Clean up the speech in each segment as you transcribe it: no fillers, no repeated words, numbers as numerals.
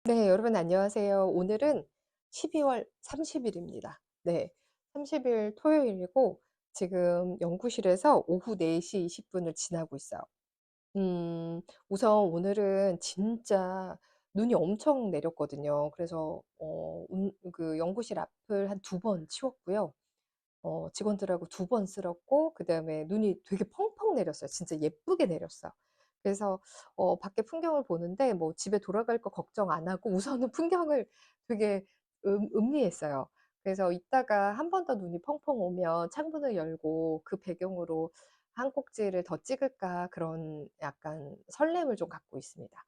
네, 여러분 안녕하세요. 오늘은 12월 30일입니다. 네, 30일 토요일이고 지금 연구실에서 오후 4시 20분을 지나고 있어요. 음, 우선 오늘은 진짜 눈이 엄청 내렸거든요. 그래서 그 연구실 앞을 한 두 번 치웠고요. 직원들하고 두 번 쓸었고 그다음에 눈이 되게 펑펑 내렸어요. 진짜 예쁘게 내렸어요. 그래서 밖에 풍경을 보는데 뭐 집에 돌아갈 거 걱정 안 하고 우선은 풍경을 되게 음미했어요. 그래서 이따가 한 번 더 눈이 펑펑 오면 창문을 열고 그 배경으로 한 꼭지를 더 찍을까 그런 약간 설렘을 좀 갖고 있습니다.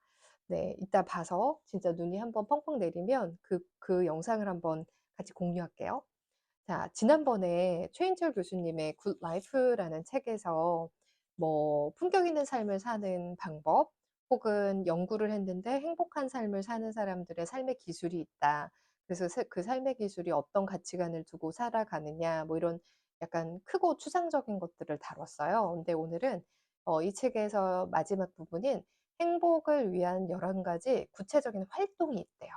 네, 이따 봐서 진짜 눈이 한번 펑펑 내리면 그 영상을 한번 같이 공유할게요. 자, 지난번에 최인철 교수님의 굿 라이프라는 책에서 뭐 품격 있는 삶을 사는 방법 혹은 연구를 했는데 행복한 삶을 사는 사람들의 삶의 기술이 있다. 그래서 그 삶의 기술이 어떤 가치관을 두고 살아가느냐 뭐 이런 약간 크고 추상적인 것들을 다뤘어요. 근데 오늘은 이 책에서 마지막 부분인 행복을 위한 11가지 구체적인 활동이 있대요.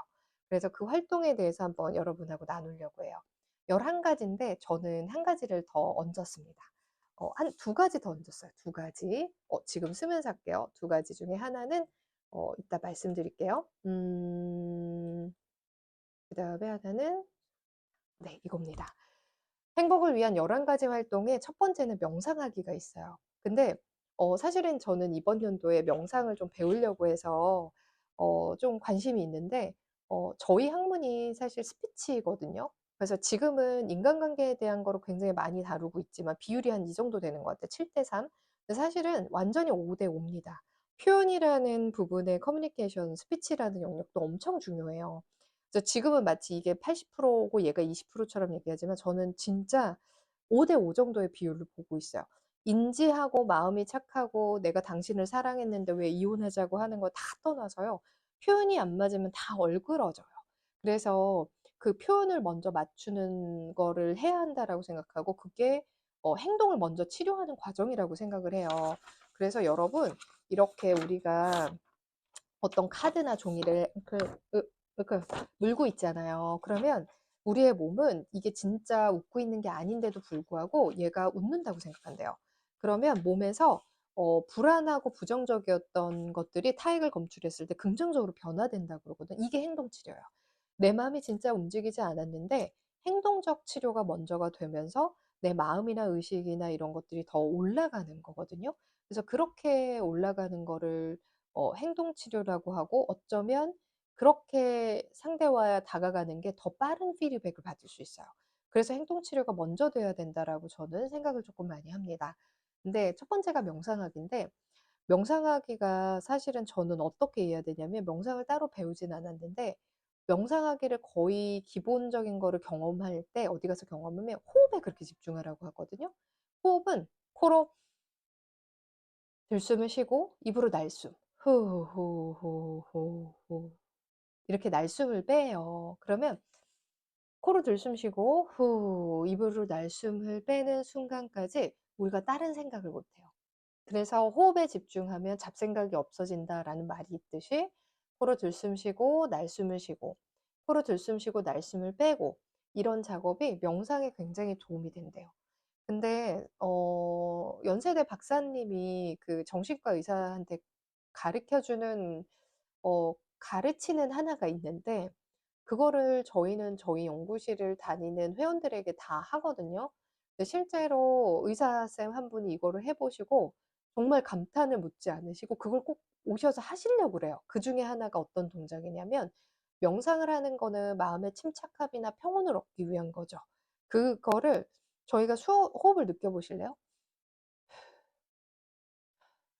그래서 그 활동에 대해서 한번 여러분하고 나누려고 해요. 11가지인데 저는 한 가지를 더 얹었습니다. 한 두 가지 더 얹었어요. 두 가지. 지금 쓰면서 할게요. 두 가지 중에 하나는 이따 말씀드릴게요. 그다음에 하나는 네, 이겁니다. 행복을 위한 11가지 활동의 첫 번째는 명상하기가 있어요. 근데 사실은 저는 이번 연도에 명상을 좀 배우려고 해서 좀 관심이 있는데 저희 학문이 사실 스피치거든요. 그래서 지금은 인간관계에 대한 거를 굉장히 많이 다루고 있지만 비율이 한 이 정도 되는 것 같아요. 7대 3. 근데 사실은 완전히 5대 5입니다. 표현이라는 부분의 커뮤니케이션, 스피치라는 영역도 엄청 중요해요. 그래서 지금은 마치 이게 80%고 얘가 20%처럼 얘기하지만 저는 진짜 5대 5 정도의 비율을 보고 있어요. 인지하고 마음이 착하고 내가 당신을 사랑했는데 왜 이혼하자고 하는 거 다 떠나서요. 표현이 안 맞으면 다 얼그러져요. 그래서 그 표현을 먼저 맞추는 거를 해야 한다라고 생각하고 그게 행동을 먼저 치료하는 과정이라고 생각을 해요. 그래서 여러분 이렇게 우리가 어떤 카드나 종이를 그 물고 있잖아요. 그러면 우리의 몸은 이게 진짜 웃고 있는 게 아닌데도 불구하고 얘가 웃는다고 생각한대요. 그러면 몸에서 불안하고 부정적이었던 것들이 타액을 검출했을 때 긍정적으로 변화된다고 그러거든. 이게 행동치료예요. 내 마음이 진짜 움직이지 않았는데 행동적 치료가 먼저가 되면서 내 마음이나 의식이나 이런 것들이 더 올라가는 거거든요. 그래서 그렇게 올라가는 거를 행동 치료라고 하고 어쩌면 그렇게 상대와 다가가는 게 더 빠른 피드백을 받을 수 있어요. 그래서 행동 치료가 먼저 돼야 된다라고 저는 생각을 조금 많이 합니다. 근데 첫 번째가 명상하기인데 명상하기가 사실은 저는 어떻게 해야 되냐면 명상을 따로 배우진 않았는데 명상하기를 거의 기본적인 거를 경험할 때 어디 가서 경험하면 호흡에 그렇게 집중하라고 하거든요. 호흡은 코로 들숨을 쉬고 입으로 날숨. 후후후후후. 이렇게 날숨을 빼요. 그러면 코로 들숨 쉬고 후 입으로 날숨을 빼는 순간까지 우리가 다른 생각을 못 해요. 그래서 호흡에 집중하면 잡생각이 없어진다라는 말이 있듯이 코로 들숨 쉬고 날숨을 쉬고 코로 들숨 쉬고 날숨을 빼고 이런 작업이 명상에 굉장히 도움이 된대요. 근데 연세대 박사님이 그 정신과 의사한테 가르쳐 주는 가르치는 하나가 있는데 그거를 저희는 저희 연구실을 다니는 회원들에게 다 하거든요. 근데 실제로 의사쌤 한 분이 이거를 해 보시고 정말 감탄을 묻지 않으시고 그걸 꼭 오셔서 하시려고 그래요. 그중에 하나가 어떤 동작이냐면 명상을 하는 거는 마음의 침착함이나 평온을 얻기 위한 거죠. 그거를 저희가 호흡을 느껴 보실래요?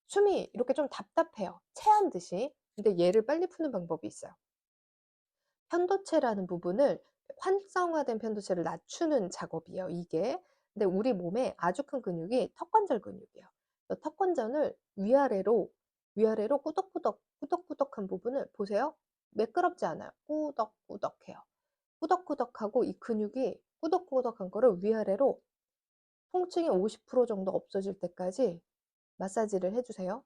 숨이 이렇게 좀 답답해요. 체한 듯이. 근데 얘를 빨리 푸는 방법이 있어요. 편도체라는 부분을 활성화된 편도체를 낮추는 작업이에요, 이게. 근데 우리 몸에 아주 큰 근육이 턱관절 근육이에요. 턱관절을 위아래로 꾸덕꾸덕, 꾸덕꾸덕한 부분을 보세요. 매끄럽지 않아요. 꾸덕꾸덕해요. 꾸덕꾸덕하고 이 근육이 꾸덕꾸덕한 거를 위아래로 통증이 50% 정도 없어질 때까지 마사지를 해주세요.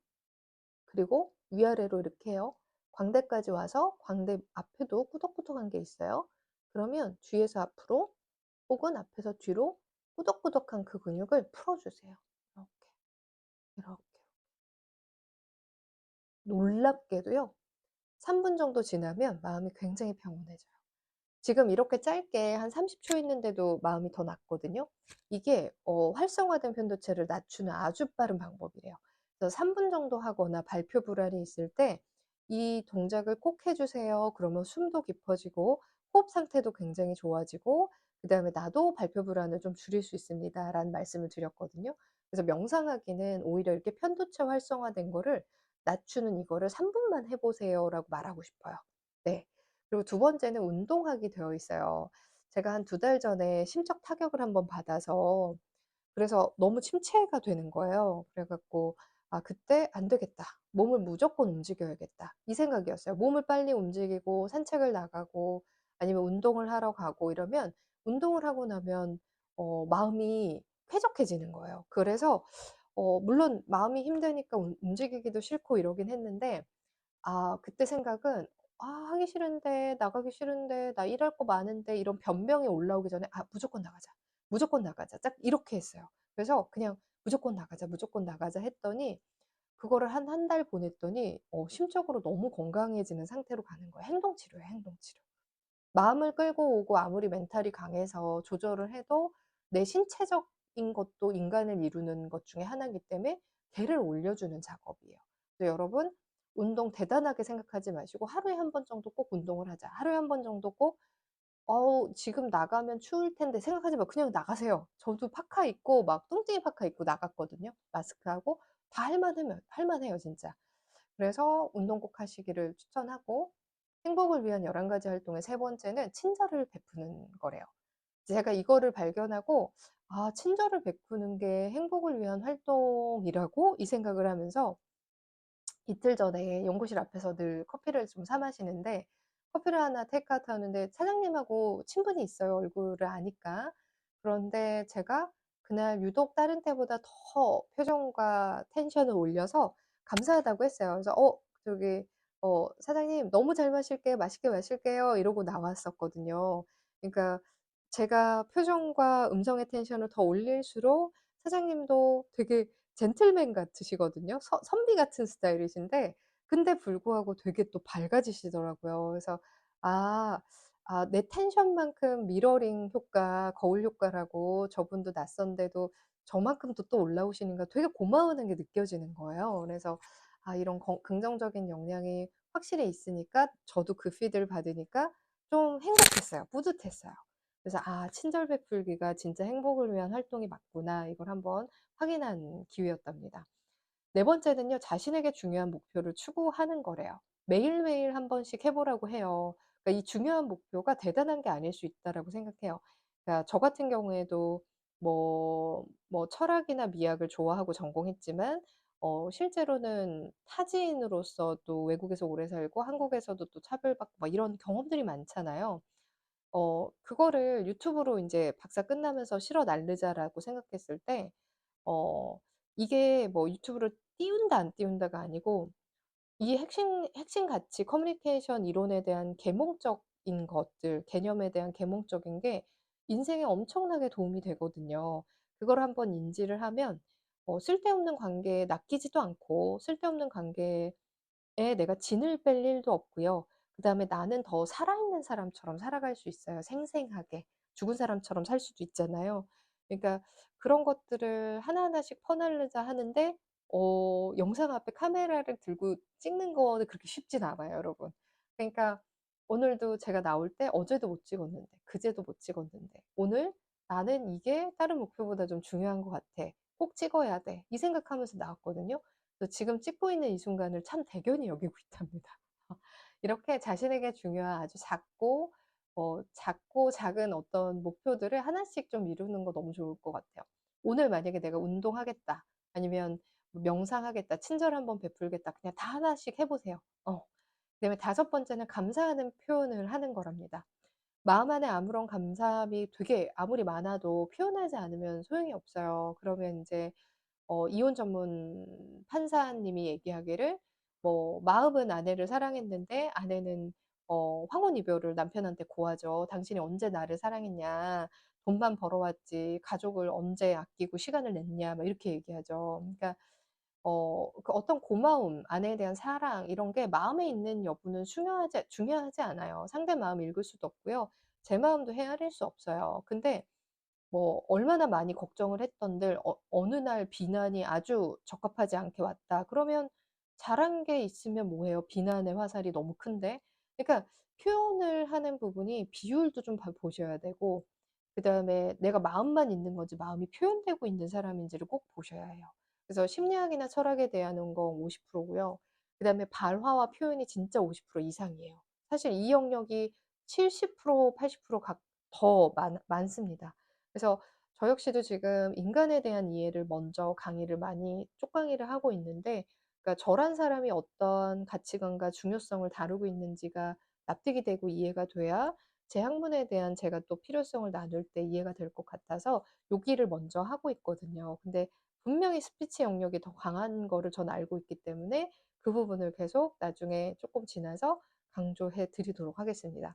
그리고 위아래로 이렇게 해요. 광대까지 와서 광대 앞에도 꾸덕꾸덕한 게 있어요. 그러면 뒤에서 앞으로 혹은 앞에서 뒤로 꾸덕꾸덕한 그 근육을 풀어주세요. 이렇게, 이렇게. 놀랍게도요, 3분 정도 지나면 마음이 굉장히 평온해져요. 지금 이렇게 짧게 한 30초 있는데도 마음이 더 낫거든요. 이게 활성화된 편도체를 낮추는 아주 빠른 방법이래요. 그래서 3분 정도 하거나 발표 불안이 있을 때 이 동작을 꼭 해주세요. 그러면 숨도 깊어지고 호흡 상태도 굉장히 좋아지고 그다음에 나도 발표 불안을 좀 줄일 수 있습니다. 라는 말씀을 드렸거든요. 그래서 명상하기는 오히려 이렇게 편도체 활성화된 거를 낮추는 이거를 3분만 해보세요. 라고 말하고 싶어요. 네. 그리고 두 번째는 운동하기 되어 있어요. 제가 한 2달 전에 심적 타격을 한번 받아서 그래서 너무 침체가 되는 거예요. 그래 갖고 '아 그때 안 되겠다. 몸을 무조건 움직여야겠다.' 이 생각이었어요. 몸을 빨리 움직이고 산책을 나가고 아니면 운동을 하러 가고 이러면 운동을 하고 나면 마음이 쾌적해지는 거예요. 그래서 물론 마음이 힘드니까 움직이기도 싫고 이러긴 했는데 그때 생각은 '아 하기 싫은데. 나가기 싫은데. 나 일할 거 많은데.' 이런 변명이 올라오기 전에 '아 무조건 나가자. 무조건 나가자.' 딱 이렇게 했어요. 그래서 그냥 '무조건 나가자. 무조건 나가자.' 했더니 그거를 한 달 보냈더니 심적으로 너무 건강해지는 상태로 가는 거예요. 행동 치료예요, 행동 치료. 마음을 끌고 오고 아무리 멘탈이 강해서 조절을 해도 내 신체적인 것도 인간을 이루는 것 중에 하나이기 때문에 걔를 올려주는 작업이에요. 그래서 여러분 운동 대단하게 생각하지 마시고 하루에 한 번 정도 꼭 운동을 하자. 하루에 한 번 정도 꼭 지금 나가면 추울 텐데 생각하지 말고 그냥 나가세요. 저도 파카 입고 막 뚱뚱이 파카 입고 나갔거든요. 마스크하고 다 할 만해요, 진짜. 그래서 운동 꼭 하시기를 추천하고 행복을 위한 11가지 활동의 세 번째는 친절을 베푸는 거래요. 제가 이거를 발견하고 '아 친절을 베푸는 게 행복을 위한 활동이라고?' 이 생각을 하면서 이틀 전에 연구실 앞에서 늘 커피를 좀 사 마시는데 커피를 하나 테이크아웃 하는데 사장님하고 친분이 있어요, 얼굴을 아니까. 그런데 제가 그날 유독 다른 때보다 더 표정과 텐션을 올려서 감사하다고 했어요. 그래서 저기 사장님 너무 잘 마실게요. 맛있게 마실게요." 이러고 나왔었거든요. 그러니까 제가 표정과 음성의 텐션을 더 올릴수록 사장님도 되게 젠틀맨 같으시거든요. 선비 같은 스타일이신데 근데 불구하고 되게 또 밝아지시더라고요. 그래서 아 내 텐션만큼 미러링 효과, 거울 효과라고 저분도 낯선데도 저만큼 또 올라오시니까 되게 고마워하는 게 느껴지는 거예요. 그래서 이런 긍정적인 영향이 확실히 있으니까 저도 그 피드를 받으니까 좀 행복했어요. 뿌듯했어요. 그래서 '아 친절 베풀기가 진짜 행복을 위한 활동이 맞구나.' 이걸 한번 확인한 기회였답니다. 네 번째는요. 자신에게 중요한 목표를 추구하는 거래요. 매일매일 한 번씩 해 보라고 해요. 그러니까 이 중요한 목표가 대단한 게 아닐 수 있다라고 생각해요. 그러니까 저 같은 경우에도 철학이나 미학을 좋아하고 전공했지만 실제로는 타지인으로서 또 외국에서 오래 살고 한국에서도 또 차별받고 막 이런 경험들이 많잖아요. 그거를 유튜브로 인제 박사 끝나면서 실어 나르자라고 생각했을 때 어 이게 뭐 유튜브를 띄운다 안 띄운다가 아니고 이 핵심 가치 커뮤니케이션 이론에 대한 계몽적인 것들, 개념에 대한 계몽적인 게 인생에 엄청나게 도움이 되거든요. 그걸 한번 인지를 하면 쓸데없는 관계에 낚이지도 않고 쓸데없는 관계에 내가 진을 뺄 일도 없고요. 그다음에 나는 더 살아있는 사람처럼 살아갈 수 있어요, 생생하게. 죽은 사람처럼 살 수도 있잖아요. 그러니까 그런 것들을 하나하나씩 퍼나르자 하는데 영상 앞에 카메라를 들고 찍는 거는 그렇게 쉽진 않아요, 여러분. 그러니까 오늘도 제가 나올 때 어제도 못 찍었는데 그제도 못 찍었는데 오늘 '나는 이게 다른 목표보다 좀 중요한 것 같아. 꼭 찍어야 돼.' 이 생각하면서 나왔거든요. 그래서 지금 찍고 있는 이 순간을 참 대견히 여기고 있답니다. 이렇게 자신에게 중요한 아주 작고 작은 어떤 목표들을 하나씩 좀 이루는 거 너무 좋을 것 같아요. 오늘 만약에 내가 운동하겠다. 아니면 명상하겠다. 친절 한번 베풀겠다. 그냥 다 하나씩 해 보세요. 그다음에 다섯 번째는 감사하는 표현을 하는 거랍니다. 마음 안에 아무런 감사함이 되게 아무리 많아도 표현하지 않으면 소용이 없어요. 그러면 인제 이혼 전문 판사님이 얘기하기를 뭐 마음은 아내를 사랑했는데 아내는 황혼 이별을 남편한테 고하죠. "당신이 언제 나를 사랑했냐. 돈만 벌어왔지 가족을 언제 아끼고 시간을 냈냐." 막 이렇게 얘기하죠. 그러니까 그 어떤 고마움, 아내에 대한 사랑 이런 게 마음에 있는 여부는 중요하지 않아요. 상대 마음 읽을 수도 없고요. 제 마음도 헤아릴 수 없어요. 근데 뭐 얼마나 많이 걱정을 했던들 어느 날 비난이 아주 적합하지 않게 왔다. 그러면 잘한 게 있으면 뭐해요? 비난의 화살이 너무 큰데. 그러니까 표현을 하는 부분이 비율도 좀 보셔야 되고 그다음에 내가 마음만 있는 건지 마음이 표현되고 있는 사람인지를 꼭 보셔야 해요. 그래서 심리학이나 철학에 대한 건 50% 고요. 그다음에 발화와 표현이 진짜 50% 이상이에요. 사실 이 영역이 70% 80% 더 많습니다. 그래서 저 역시도 지금 인간에 대한 이해를 먼저 강의를 많이 쪽강의를 하고 있는데 그러니까 저란 사람이 어떤 가치관과 중요성을 다루고 있는지가 납득이 되고 이해가 돼야 제 학문에 대한 제가 또 필요성을 나눌 때 이해가 될 것 같아서 여기를 먼저 하고 있거든요. 근데 분명히 스피치 영역이 더 강한 거를 전 알고 있기 때문에 그 부분을 계속 나중에 조금 지나서 강조해 드리도록 하겠습니다.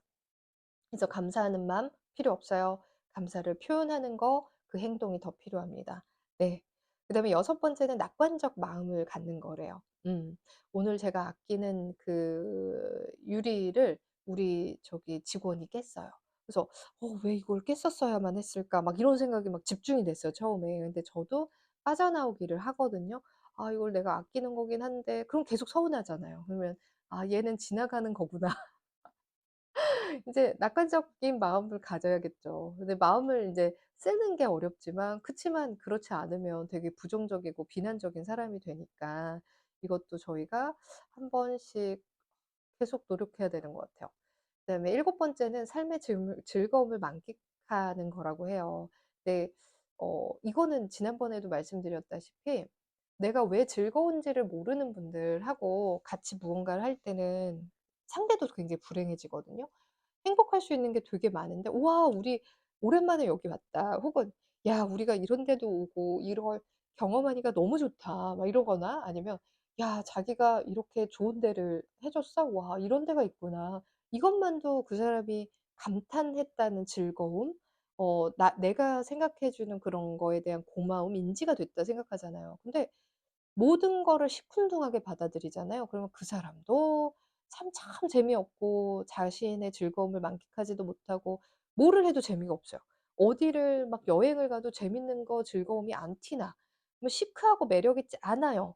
그래서 감사하는 마음 필요 없어요. 감사를 표현하는 거, 그 행동이 더 필요합니다. 네. 그다음에 여섯 번째는 낙관적 마음을 갖는 거래요. 오늘 제가 아끼는 그 유리를 우리 저기 직원이 깼어요. 그래서 '왜 이걸 깼었어야만 했을까?' 막 이런 생각이 막 집중이 됐어요, 처음에. 근데 저도 빠져나오기를 하거든요. '아 이걸 내가 아끼는 거긴 한데' 그럼 계속 서운하잖아요. 그러면 '아 얘는 지나가는 거구나.' 이제 낙관적인 마음을 가져야겠죠. 근데 마음을 인제 쓰는 게 어렵지만 그치만 그렇지 않으면 되게 부정적이고 비난적인 사람이 되니까 이것도 저희가 한 번씩 계속 노력해야 되는 것 같아요. 그다음에 일곱 번째는 삶의 즐거움을 만끽하는 거라고 해요. 근데 이거는 지난번에도 말씀드렸다시피 내가 왜 즐거운지를 모르는 분들하고 같이 무언가를 할 때는 상대도 굉장히 불행해지거든요. 행복할 수 있는 게 되게 많은데 "우와 우리 오랜만에 여기 왔다." 혹은 "야 우리가 이런 데도 오고 이걸 경험하니까 너무 좋다." 막 이러거나 아니면 "야 자기가 이렇게 좋은 데를 해 줬어? 와 이런 데가 있구나." 이것만도 그 사람이 감탄했다는 즐거움 내가 생각해 주는 그런 거에 대한 고마움, 인지가 됐다 생각하잖아요. 근데 모든 거를 시큰둥하게 받아들이잖아요. 그러면 그 사람도 참 재미없고 자신의 즐거움을 만끽하지도 못하고 뭐를 해도 재미가 없어요. 어디를 막 여행을 가도 재밌는 거 즐거움이 안 티나. 뭐 시크하고 매력 있지 않아요.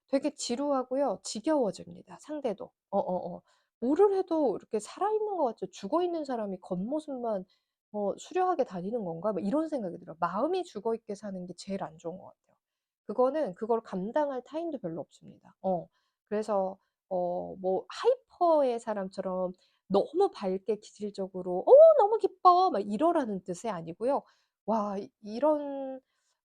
되게 지루하고요. 지겨워집니다, 상대도. 뭐를 해도 이렇게 살아있는 것 같죠. 죽어 있는 사람이 겉모습만 수려하게 다니는 건가? 막 이런 생각이 들어요. 마음이 죽어 있게 사는 게 제일 안 좋은 것 같아요. 그거는 그걸 감당할 타임도 별로 없습니다. 그래서 뭐 하이퍼의 사람처럼 너무 밝게 기질적으로 너무 기뻐." 막 이러라는 뜻이 아니고요. 와 이런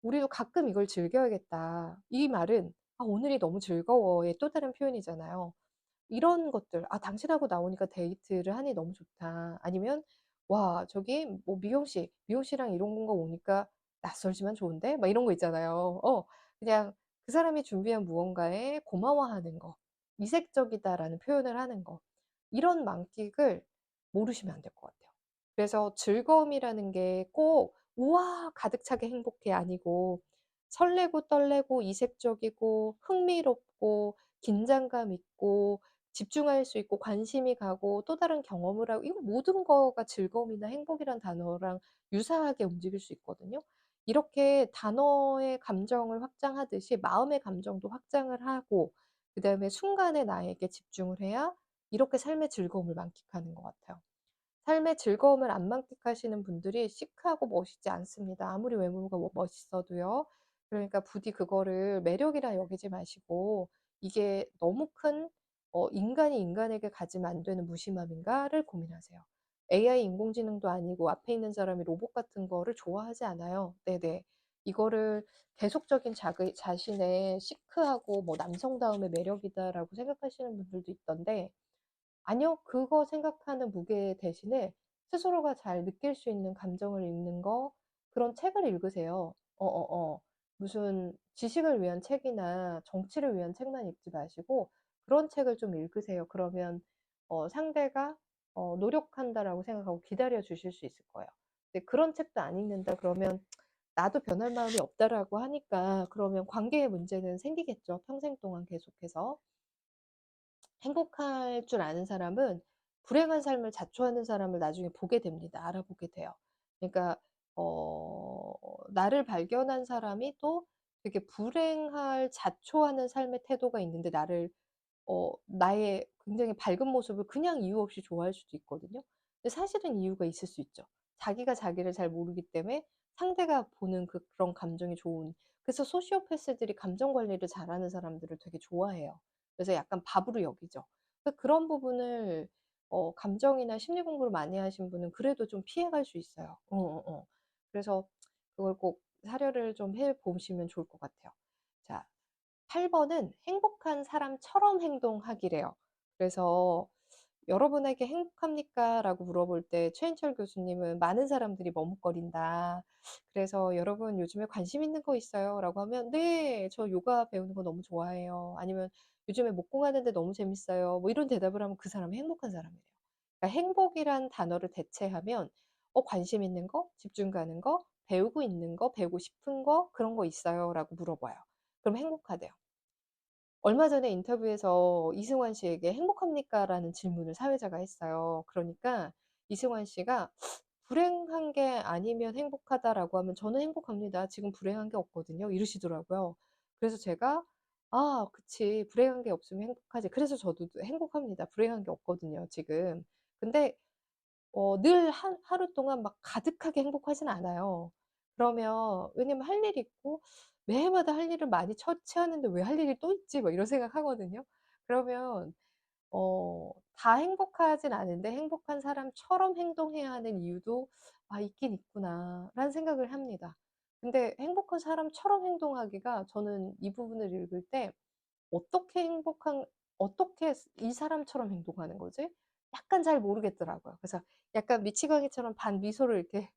'우리도 가끔 이걸 즐겨야겠다.' 이 말은 '아 오늘이 너무 즐거워.'의 또 다른 표현이잖아요. 이런 것들 '아 당신하고 나오니까 데이트를 하니 너무 좋다.' 아니면 '와 저기 뭐 미용실이랑 이런 공간 오니까 낯설지만 좋은데?' 막 이런 거 있잖아요. 그냥 그 사람이 준비한 무언가에 고마워하는 거. '이색적이다.'라는 표현을 하는 거. 이런 만끽을 모르시면 안 될 것 같아요. 그래서 즐거움이라는 게 꼭 '우와 가득 차게 행복해.' 아니고 설레고 떨리고 이색적이고 흥미롭고 긴장감 있고 집중할 수 있고 관심이 가고 또 다른 경험을 하고 이거 모든 거가 즐거움이나 행복이란 단어랑 유사하게 움직일 수 있거든요. 이렇게 단어의 감정을 확장하듯이 마음의 감정도 확장을 하고 그다음에 순간에 나에게 집중을 해야 이렇게 삶의 즐거움을 만끽하는 것 같아요. 삶의 즐거움을 안 만끽하시는 분들이 시크하고 멋있지 않습니다. 아무리 외모가 멋있어도요. 그러니까 부디 그거를 매력이라 여기지 마시고 '이게 너무 큰 인간이 인간에게 가지면 안 되는 무심함인가?'를 고민하세요. AI 인공지능도 아니고 앞에 있는 사람이 로봇 같은 거를 좋아하지 않아요. 네네. 이거를 계속적인 자신의 시크하고 뭐 '남성다움의 매력이다.'라고 생각하시는 분들도 있던데 아니요. 그거 생각하는 무게 대신에 스스로가 잘 느낄 수 있는 감정을 읽는 거 그런 책을 읽으세요. 무슨 지식을 위한 책이나 정치를 위한 책만 읽지 마시고 그런 책을 좀 읽으세요. 그러면 상대가 '노력한다.'라고 생각하고 기다려 주실 수 있을 거예요. 근데 그런 책도 안 읽는다 그러면 '나도 변할 마음이 없다.'라고 하니까 그러면 관계의 문제는 생기겠죠, 평생 동안 계속해서. 행복할 줄 아는 사람은 불행한 삶을 자초하는 사람을 나중에 보게 됩니다. 알아보게 돼요. 그러니까 나를 발견한 사람이 또 되게 불행할 자초하는 삶의 태도가 있는데 나의 굉장히 밝은 모습을 그냥 이유 없이 좋아할 수도 있거든요. 근데 사실은 이유가 있을 수 있죠. 자기가 자기를 잘 모르기 때문에 상대가 보는 그런 감정이 좋은. 그래서 소시오패스들이 감정 관리를 잘하는 사람들을 되게 좋아해요. 그래서 약간 밥으로 여기죠. 그런 부분을 감정이나 심리 공부를 많이 하신 분은 그래도 좀 피해갈 수 있어요. 그래서 그걸 꼭 사려를 좀 해 보시면 좋을 것 같아요. 자, 8 번은 행복한 사람처럼 행동하기래요. 그래서 "여러분에게 행복합니까?"라고 물어볼 때 최인철 교수님은 "많은 사람들이 머뭇거린다. 그래서 여러분 요즘에 관심 있는 거 있어요?"라고 하면 "네. 저 요가 배우는 거 너무 좋아해요." 아니면 "요즘에 목공하는데 너무 재밌어요." 뭐 이런 대답을 하면 그 사람이 행복한 사람이래요. 그러니까 행복이란 단어를 대체하면 관심 있는 거, 집중 가는 거, 배우고 있는 거, 배우고 싶은 거 그런 거 있어요?"라고 물어봐요. 그럼 행복하대요. 얼마 전에 인터뷰에서 이승환 씨에게 "행복합니까?"라는 질문을 사회자가 했어요. 그러니까 이승환 씨가 "불행한 게 아니면 행복하다."라고 하면 "저는 행복합니다. 지금 불행한 게 없거든요." 이러시더라고요. 그래서 제가 "아 그치. 불행한 게 없으면 행복하지." 그래서 저도 행복합니다. 불행한 게 없거든요 지금. 근데 늘 하루 동안 막 가득하게 행복하진 않아요. 그러면 왜냐면 할 일이 있고 매해마다 할 일을 많이 처치하는데 '왜 할 일이 또 있지?' 막 이런 생각하거든요. 그러면 다 행복하진 않은데 '행복한 사람처럼 행동해야 하는 이유도 있긴 있구나.'라는 생각을 합니다. 근데 행복한 사람처럼 행동하기가 저는 이 부분을 읽을 때 어떻게 행복한 어떻게 이 사람처럼 행동하는 거지? 약간 잘 모르겠더라고요. 그래서 약간 미치광이처럼 반미소를 이렇게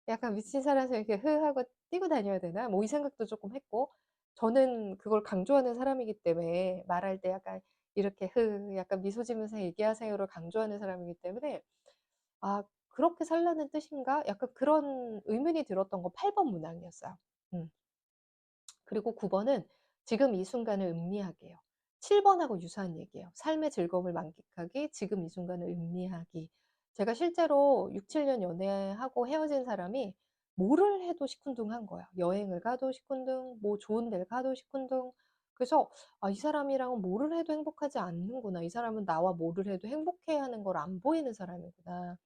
약간 미친 사람처럼 이렇게 흐 하고 띄고 다녀야 되나? 뭐 이 생각도 쪼끔 했고 저는 그걸 강조하는 사람이기 때문에 말할 때 약간 이렇게 약간 미소 지으면서 얘기하세요를 강조하는 사람이기 때문에 '아 그렇게 살라는 뜻인가?' 약간 그런 의문이 들었던 거 8번 문항이었어요. 음. 그리고 9 번은 지금 이 순간을 음미하기예요. 7 번하고 유사한 얘기예요. 삶의 즐거움을 만끽하기, 지금 이 순간을 음미하기. 제가 실제로 6-7년 연애하고 헤어진 사람이 뭐를 해도 시큰둥한 거예요. 여행을 가도 시큰둥, 뭐 좋은 데를 가도 시큰둥. 그래서 '아 이 사람이랑은 뭐를 해도 행복하지 않는구나. 이 사람은 나와 뭐를 해도 행복해 하는 걸 안 보이는 사람이구나.'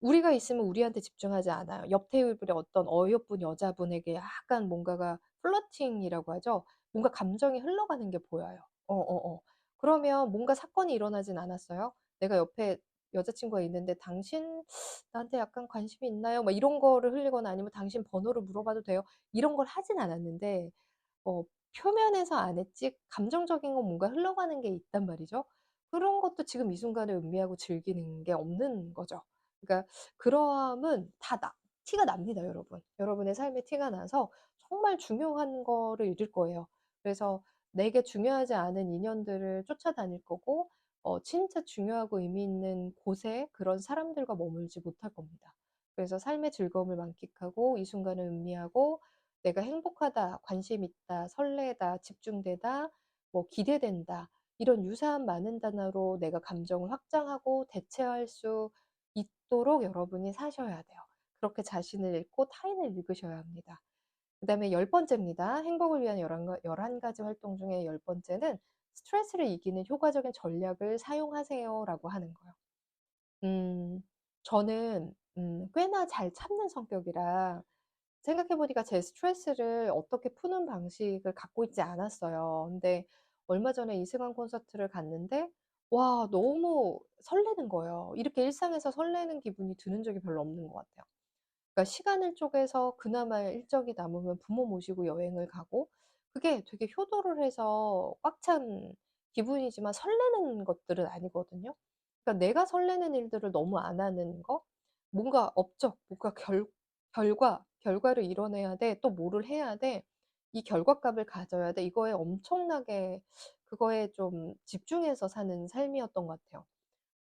우리가 있으면 우리한테 집중하지 않아요. 옆 테이블의 어떤 어여쁜 여자분에게 약간 뭔가가 플러팅이라고 하죠. 뭔가 감정이 흘러가는 게 보여요. 그러면 뭔가 사건이 일어나진 않았어요. 내가 옆에 여자친구가 있는데 "당신 나한테 약간 관심이 있나요?" 막 이런 거를 흘리거나 아니면 "당신 번호를 물어봐도 돼요?" 이런 걸 하진 않았는데 어 표면에서 안 했지 감정적인 건 뭔가 흘러가는 게 있단 말이죠. 그런 것도 지금 이 순간을 음미하고 즐기는 게 없는 거죠. 그러니까 그러함은 다 티가 납니다 여러분. 여러분의 삶에 티가 나서 정말 중요한 거를 잃을 거예요. 그래서 내게 중요하지 않은 인연들을 쫓아다닐 거고 진짜 중요하고 의미 있는 곳에 그런 사람들과 머물지 못할 겁니다. 그래서 삶의 즐거움을 만끽하고 이 순간을 음미하고 '내가 행복하다. 관심 있다. 설레다. 집중되다. 뭐 기대된다.' 이런 유사한 많은 단어로 내가 감정을 확장하고 대체할 수 있도록 여러분이 사셔야 돼요. 그렇게 자신을 읽고 타인을 읽으셔야 합니다. 그다음에 열 번째입니다. 행복을 위한 11 가지 활동 중에 열 번째는 "스트레스를 이기는 효과적인 전략을 사용하세요."라고 하는 거예요. 음 저는 꽤나 잘 참는 성격이라 생각해 보니까 제 스트레스를 어떻게 푸는 방식을 갖고 있지 않았어요. 근데 얼마 전에 이승환 콘서트를 갔는데 와 너무 설레는 거예요. 이렇게 일상에서 설레는 기분이 드는 적이 별로 없는 것 같아요. 그러니까 시간을 쪼개서 그나마 일정이 남으면 부모 모시고 여행을 가고 그게 되게 효도를 해서 꽉 찬 기분이지만 설레는 것들은 아니거든요. 그러니까 내가 설레는 일들을 너무 안 하는 거? 뭔가 업적, 뭔가 결과를 이뤄내야 돼. 또 뭐를 해야 돼. 이 결과값을 가져야 돼. 이거에 엄청나게 그거에 좀 집중해서 사는 삶이었던 것 같아요.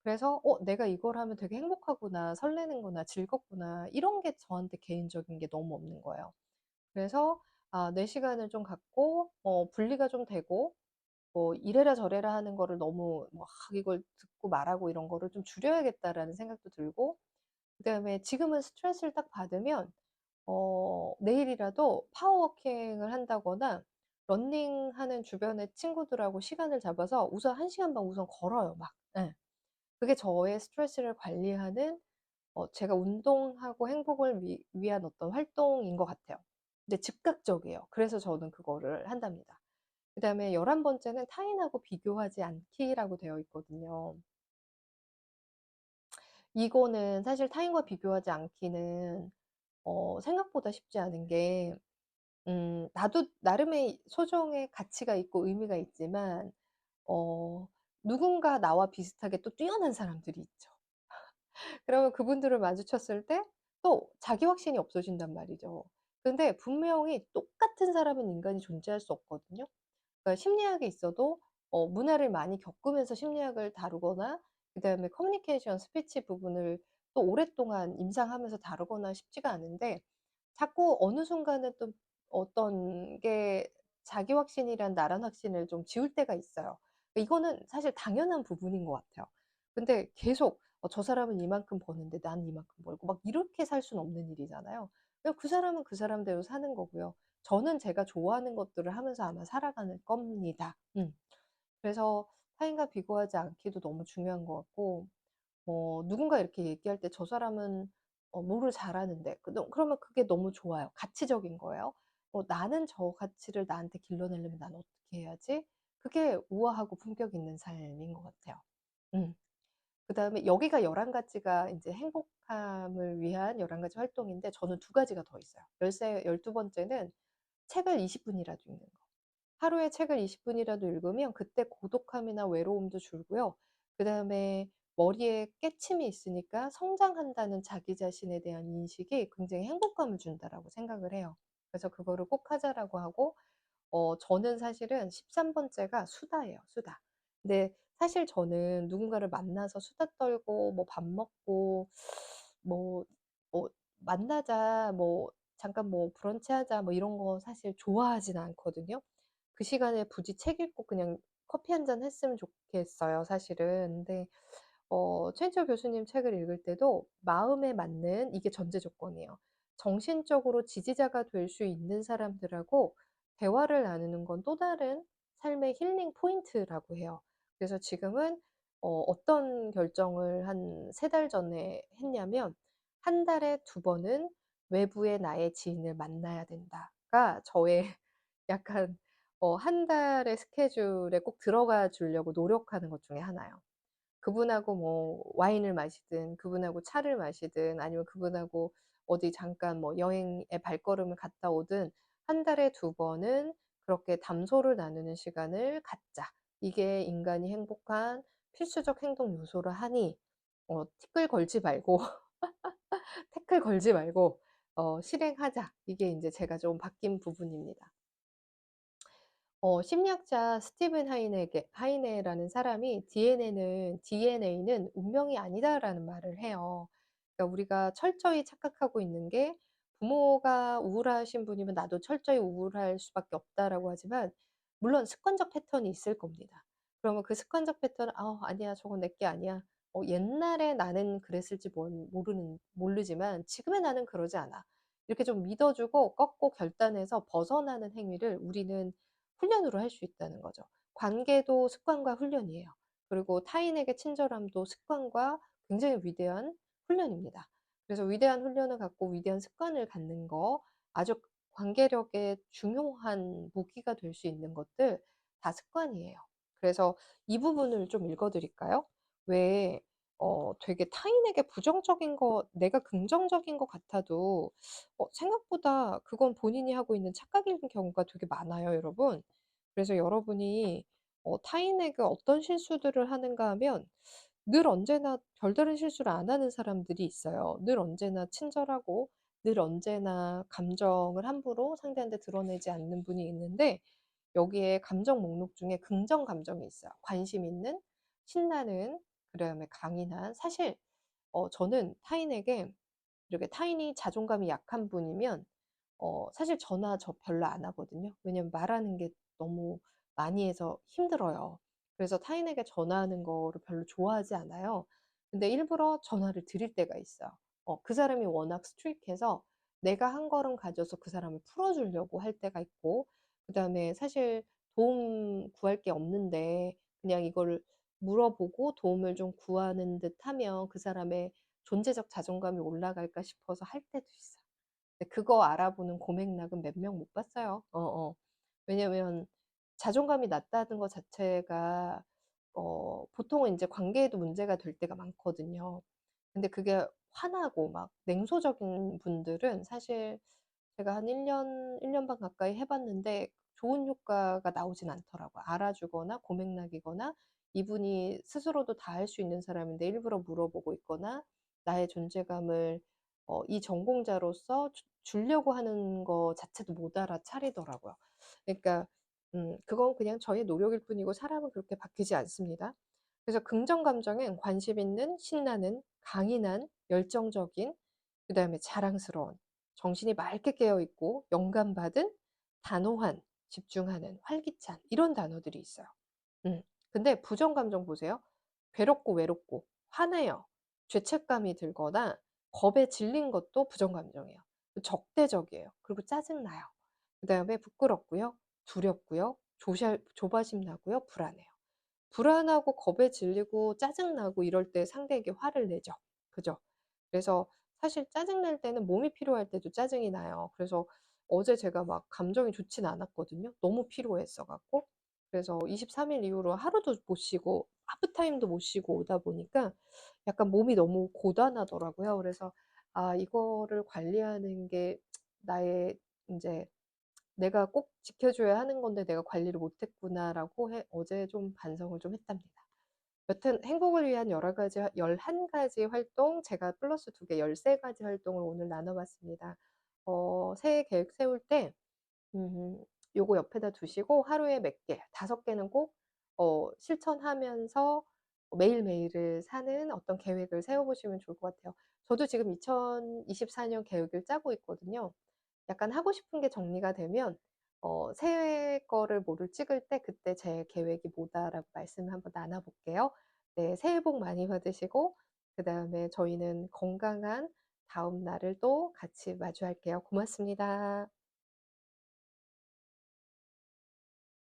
그래서 '내가 이걸 하면 되게 행복하구나. 설레는구나. 즐겁구나.' 이런 게 저한테 개인적인 게 너무 없는 거예요. 그래서 내 시간을 좀 갖고 분리가 좀 되고 뭐 이래라 저래라 하는 거를 너무 뭐 이걸 듣고 말하고 이런 거를 좀 줄여야겠다라는 생각도 들고, 그다음에 지금은 스트레스를 딱 받으면 내일이라도 파워워킹을 한다거나 러닝하는 주변의 친구들하고 시간을 잡아서 우선 1 시간 반 우선 걸어요 막. 예. 그게 저의 스트레스를 관리하는 제가 운동하고 행복을 위한 어떤 활동인 것 같아요. 근데 즉각적이에요. 그래서 저는 그거를 한답니다. 그다음에 11 번째는 타인하고 비교하지 않기라고 되어 있거든요. 이거는 사실 타인과 비교하지 않기는 생각보다 쉽지 않은 게, 나도 나름의 소정의 가치가 있고 의미가 있지만 어 누군가 나와 비슷하게 또 뛰어난 사람들이 있죠. 그러면 그분들을 마주쳤을 때 또 자기 확신이 없어진단 말이죠. 근데 분명히 똑같은 사람은 인간이 존재할 수 없거든요. 그러니까 심리학에 있어도 문화를 많이 겪으면서 심리학을 다루거나 그다음에 커뮤니케이션 스피치 부분을 또 오랫동안 임상하면서 다루거나 쉽지가 않은데, 자꾸 어느 순간에 또 어떤 게 자기 확신이란 나란 확신을 좀 지울 때가 있어요. 이거는 사실 당연한 부분인 것 같아요. 근데 계속 '저 사람은 이만큼 버는데 난 이만큼 벌고.' 막 이렇게 살 수는 없는 일이잖아요. 그냥 그 사람은 그 사람대로 사는 거고요. 저는 제가 좋아하는 것들을 하면서 아마 살아가는 겁니다. 그래서 타인과 비교하지 않기도 너무 중요한 것 같고, 누군가 이렇게 얘기할 때 '저 사람은 뭐를 잘하는데.' 그러면 그게 너무 좋아요. 가치적인 거예요. '나는 저 가치를 나한테 길러내려면 나는 어떻게 해야지?' 그게 우아하고 품격 있는 삶인 것 같아요. 음. 그다음에 여기가 11 가지가 인제 행복함을 위한 11 가지 활동인데, 저는 2 가지가 더 있어요. 12 번째는 책을 20 분이라도 읽는 거. 하루에 책을 20 분이라도 읽으면 그때 고독함이나 외로움도 줄고요. 그다음에 머리에 깨침이 있으니까 성장한다는 자기 자신에 대한 인식이 굉장히 행복감을 준다라고 생각을 해요. 그래서 그거를 꼭 하자라고 하고, 저는 사실은 13 번째가 수다예요, 수다. 근데 사실 저는 누군가를 만나서 수다 떨고 뭐 밥 먹고 뭐 만나자, 뭐 잠깐 뭐 브런치하자, 뭐 이런 거 사실 좋아하진 않거든요. 그 시간에 굳이 책 읽고 그냥 커피 한 잔 했으면 좋겠어요, 사실은. 근데 최인철 교수님 책을 읽을 때도 마음에 맞는, 이게 전제 조건이에요. 정신적으로 지지자가 될 수 있는 사람들하고 대화를 나누는 건 또 다른 삶의 힐링 포인트라고 해요. 그래서 지금은 어떤 결정을 한 3달 전에 했냐면, '한 달에 2 번은 외부의 나의 지인을 만나야 된다.'가 저의 약간 한 달의 스케줄에 꼭 들어가 주려고 노력하는 것 중에 하나예요. 그분하고 뭐 와인을 마시든 그분하고 차를 마시든 아니면 그분하고 어디 잠깐 뭐 여행의 발걸음을 갔다 오든 한 달에 2 번은 그렇게 담소를 나누는 시간을 갖자. 이게 인간이 행복한 필수적 행동 요소라 하니 티끌 걸지 말고 태클 걸지 말고 실행하자. 이게 인제 제가 좀 바뀐 부분입니다. 심리학자 스티븐 하이네라는 사람이 "DNA는 운명이 아니다."라는 말을 해요. 그러니까 우리가 철저히 착각하고 있는 게, 부모가 우울하신 분이면 '나도 철저히 우울할 수밖에 없다.'라고 하지만 물론 습관적 패턴이 있을 겁니다. 그러면 그 습관적 패턴은 '아 아니야. 저건 내게 아니야.' 옛날에 나는 그랬을지 모르지만 지금의 나는 그러지 않아. 이렇게 좀 믿어 주고 꺾고 결단해서 벗어나는 행위를 우리는 훈련으로 할 수 있다는 거죠. 관계도 습관과 훈련이에요. 그리고 타인에게 친절함도 습관과 굉장히 위대한 훈련입니다. 그래서 위대한 훈련을 갖고 위대한 습관을 갖는 거, 아주 관계력의 중요한 무기가 될 수 있는 것들 다 습관이에요. 그래서 이 부분을 좀 읽어 드릴까요? 왜 되게 타인에게 부정적인 거 내가 긍정적인 것 같아도 생각보다 그건 본인이 하고 있는 착각인 경우가 되게 많아요, 여러분. 그래서 여러분이 타인에게 어떤 실수들을 하는가 하면, 늘 언제나 별다른 실수를 안 하는 사람들이 있어요. 늘 언제나 친절하고 늘 언제나 감정을 함부로 상대한테 드러내지 않는 분이 있는데 여기에 감정 목록 중에 긍정 감정이 있어요. 관심 있는, 신나는, 그다음에 강인한. 사실 저는 타인에게 이렇게 타인이 자존감이 약한 분이면 사실 전화 저 별로 안 하거든요. 왜냐면 말하는 게 너무 많이 해서 힘들어요. 그래서 타인에게 전화하는 거를 별로 좋아하지 않아요. 근데 일부러 전화를 드릴 때가 있어요. 그 사람이 워낙 스트릭해서 내가 한 걸음 가져서 그 사람을 풀어주려고 할 때가 있고, 그다음에 사실 도움 구할 게 없는데 그냥 이거를 물어보고 도움을 좀 구하는 듯 하면 그 사람의 존재적 자존감이 올라갈까 싶어서 할 때도 있어요. 근데 그거 알아보는 고맥락은 몇 명 못 봤어요. 왜냐면 자존감이 낮다는 것 자체가 보통은 이제 관계에도 문제가 될 때가 많거든요. 근데 그게 화나고 막 냉소적인 분들은 사실 제가 한 1 년 반 가까이 해 봤는데 좋은 효과가 나오진 않더라고요. 알아주거나 고맥락이거나 이분이 스스로도 다 할 수 있는 사람인데 일부러 물어보고 있거나 나의 존재감을 이 전공자로서 주려고 하는 거 자체도 못 알아차리더라고요. 그러니까 그건 그냥 저의 노력일 뿐이고 사람은 그렇게 바뀌지 않습니다. 그래서 긍정 감정엔 관심 있는, 신나는, 강인한, 열정적인, 그다음에 자랑스러운, 정신이 맑게 깨어 있고 영감받은, 단호한, 집중하는, 활기찬 이런 단어들이 있어요. 음. 근데 부정 감정 보세요. 괴롭고 외롭고 화내요. 죄책감이 들거나 겁에 질린 것도 부정 감정이에요. 적대적이에요. 그리고 짜증나요. 그다음에 부끄럽고요. 두렵고요. 조바심 나고요. 불안해요. 불안하고 겁에 질리고 짜증나고 이럴 때 상대에게 화를 내죠. 그죠? 그래서 사실 짜증날 때는 몸이 피로할 때도 짜증이 나요. 그래서 어제 제가 막 감정이 좋진 않았거든요. 너무 피로했어 갖고. 그래서 23일 이후로 하루도 못 쉬고 하프타임도 못 쉬고 오다 보니까 약간 몸이 너무 고단하더라고요. 그래서 '아 이거를 관리하는 게 나의 인제 내가 꼭 지켜줘야 하는 건데 내가 관리를 못 했구나.'라고 어제 좀 반성을 좀 했답니다. 여튼 행복을 위한 여러 가지 11 가지 활동, 제가 플러스 2개 13 가지 활동을 오늘 나눠 봤습니다. 새해 계획 세울 때 요거 옆에다 두시고 하루에 몇 개, 5 개는 꼭 실천하면서 매일매일을 사는 어떤 계획을 세워 보시면 좋을 것 같아요. 저도 지금 2024년 계획을 짜고 있거든요. 약간 하고 싶은 게 정리가 되면 새해 거를 뭐를 찍을 때 그때 제 계획이 뭐다라고 말씀을 한번 나눠 볼게요. 네. 새해 복 많이 받으시고 그다음에 저희는 건강한 다음 날을 또 같이 마주할게요. 고맙습니다.